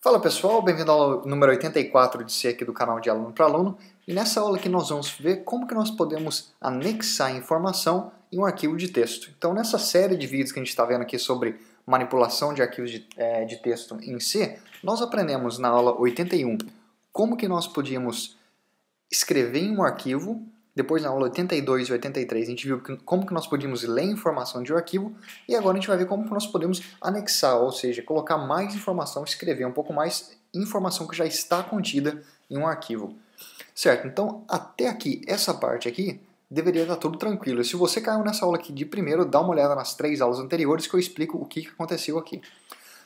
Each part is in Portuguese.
Fala pessoal, bem-vindo à aula número 84 de C aqui do canal de Aluno para Aluno. E nessa aula aqui nós vamos ver como que nós podemos anexar informação em um arquivo de texto. Então nessa série de vídeos que a gente está vendo aqui sobre manipulação de arquivos de texto em C, nós aprendemos na aula 81 como que nós podíamos escrever em um arquivo. Depois na aula 82 e 83 a gente viu como que nós podíamos ler informação de um arquivo e agora a gente vai ver como que nós podemos anexar, ou seja, colocar mais informação, escrever um pouco mais informação que já está contida em um arquivo. Certo, então até aqui, essa parte aqui, deveria estar tudo tranquilo. Se você caiu nessa aula aqui de primeiro, dá uma olhada nas 3 aulas anteriores que eu explico o que aconteceu aqui.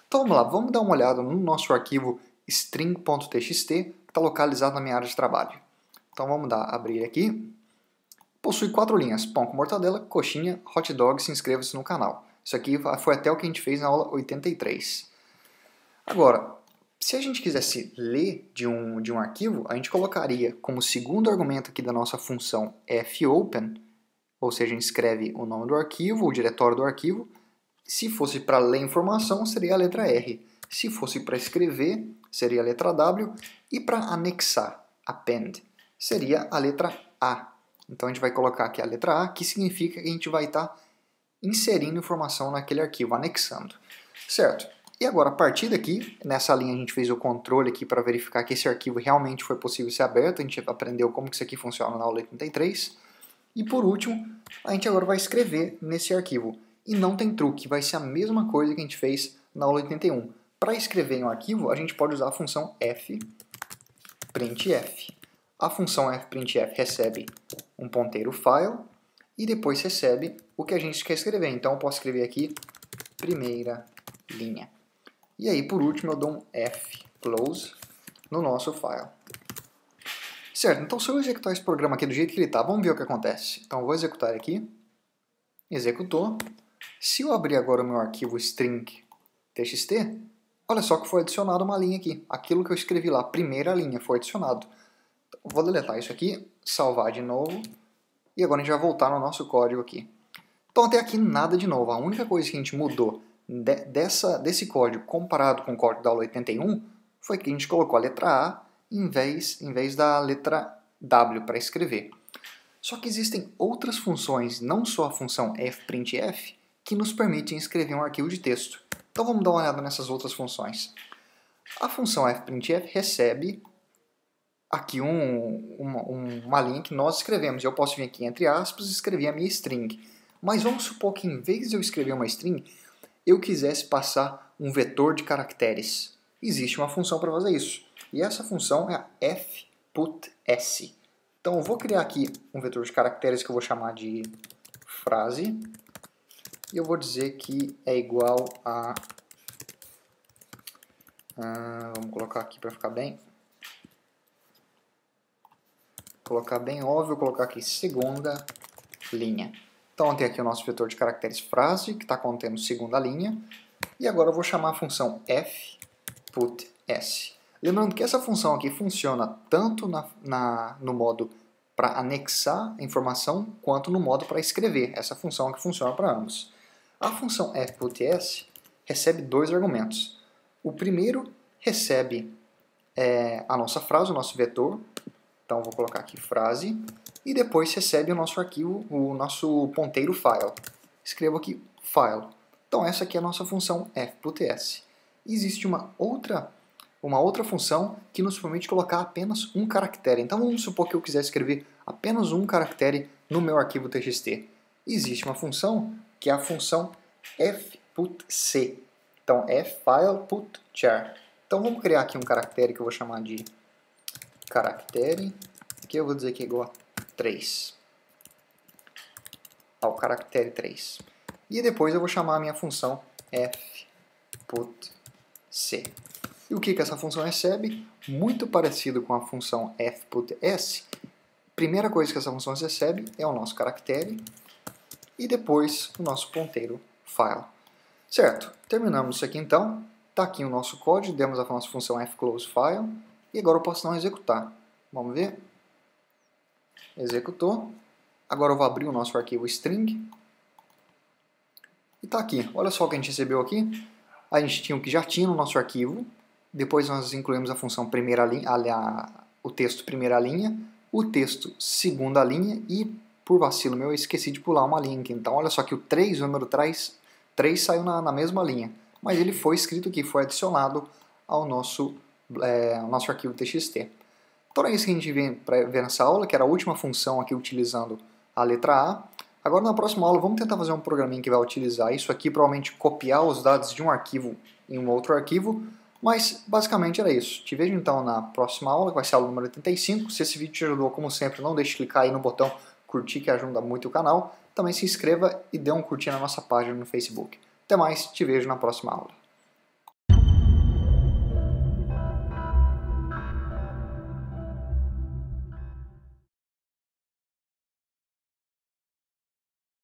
Então vamos lá, vamos dar uma olhada no nosso arquivo string.txt que está localizado na minha área de trabalho. Então vamos abrir aqui. Possui 4 linhas: pão com mortadela, coxinha, hot dog, se inscreva-se no canal. Isso aqui foi até o que a gente fez na aula 83. Agora, se a gente quisesse ler de um arquivo, a gente colocaria como segundo argumento aqui da nossa função fopen, ou seja, a gente escreve o nome do arquivo, o diretório do arquivo. Se fosse para ler informação, seria a letra R. Se fosse para escrever, seria a letra W. E para anexar, append, seria a letra A. Então a gente vai colocar aqui a letra A, que significa que a gente vai estar inserindo informação naquele arquivo, anexando. Certo? E agora, a partir daqui, nessa linha a gente fez o controle aqui para verificar que esse arquivo realmente foi possível ser aberto. A gente aprendeu como que isso aqui funciona na aula 83. E por último, a gente agora vai escrever nesse arquivo. E não tem truque, vai ser a mesma coisa que a gente fez na aula 81. Para escrever em um arquivo, a gente pode usar a função fprintf. A função fprintf recebe um ponteiro file e depois recebe o que a gente quer escrever. Então eu posso escrever aqui primeira linha. E aí por último eu dou um fclose no nosso file. Certo, então se eu executar esse programa aqui do jeito que ele está, vamos ver o que acontece. Então eu vou executar aqui, executou. Se eu abrir agora o meu arquivo string.txt, olha só que foi adicionado uma linha aqui. Aquilo que eu escrevi lá, primeira linha, foi adicionado. Vou deletar isso aqui, salvar de novo, e agora a gente vai voltar no nosso código aqui. Então até aqui nada de novo, a única coisa que a gente mudou desse código comparado com o código da aula 81 foi que a gente colocou a letra A em vez da letra W para escrever. Só que existem outras funções, não só a função fprintf, que nos permitem escrever um arquivo de texto. Então vamos dar uma olhada nessas outras funções. A função fprintf recebe aqui uma linha que nós escrevemos. Eu posso vir aqui entre aspas e escrever a minha string. Mas vamos supor que em vez de eu escrever uma string, eu quisesse passar um vetor de caracteres. Existe uma função para fazer isso. E essa função é a fputs. Então eu vou criar aqui um vetor de caracteres que eu vou chamar de frase. E eu vou dizer que é igual a... vamos colocar aqui para ficar bem... colocar bem óbvio, colocar aqui segunda linha. Então tem aqui o nosso vetor de caracteres frase, que está contendo segunda linha. E agora eu vou chamar a função fputs. Lembrando que essa função aqui funciona tanto no modo para anexar a informação, quanto no modo para escrever. Essa função aqui funciona para ambos. A função fputs recebe 2 argumentos. O primeiro recebe a nossa frase, o nosso vetor. Então vou colocar aqui frase e depois recebe o nosso arquivo, o nosso ponteiro file. Escrevo aqui file. Então essa aqui é a nossa função fputs. Existe uma outra função que nos permite colocar apenas um caractere. Então vamos supor que eu quiser escrever apenas um caractere no meu arquivo txt. Existe uma função que é a função fputc. Então fFilePutChar. Então vamos criar aqui um caractere que eu vou chamar de caractere, que eu vou dizer que é igual a 3. Ao caractere 3. E depois eu vou chamar a minha função fputc. E o que essa função recebe? Muito parecido com a função fputs. Primeira coisa que essa função recebe é o nosso caractere e depois o nosso ponteiro file. Certo, terminamos isso aqui então. Está aqui o nosso código, demos a nossa função fCloseFile. E agora eu posso não executar. Vamos ver? Executou. Agora eu vou abrir o nosso arquivo string. E está aqui. Olha só o que a gente recebeu aqui. A gente tinha o que já tinha no nosso arquivo. Depois nós incluímos a função primeira linha, o texto primeira linha, o texto segunda linha e, por vacilo meu, eu esqueci de pular uma linha aqui. Então olha só que o 3, o número 3 saiu na mesma linha, mas ele foi escrito aqui, foi adicionado ao nosso arquivo TXT. Então é isso que a gente vem para ver nessa aula, que era a última função aqui utilizando a letra A. Agora na próxima aula vamos tentar fazer um programinha que vai utilizar isso aqui, provavelmente copiar os dados de um arquivo em um outro arquivo, mas basicamente era isso. Te vejo então na próxima aula, que vai ser a aula número 85. Se esse vídeo te ajudou, como sempre, não deixe de clicar aí no botão curtir, que ajuda muito o canal. Também se inscreva e dê um curtir na nossa página no Facebook. Até mais, te vejo na próxima aula.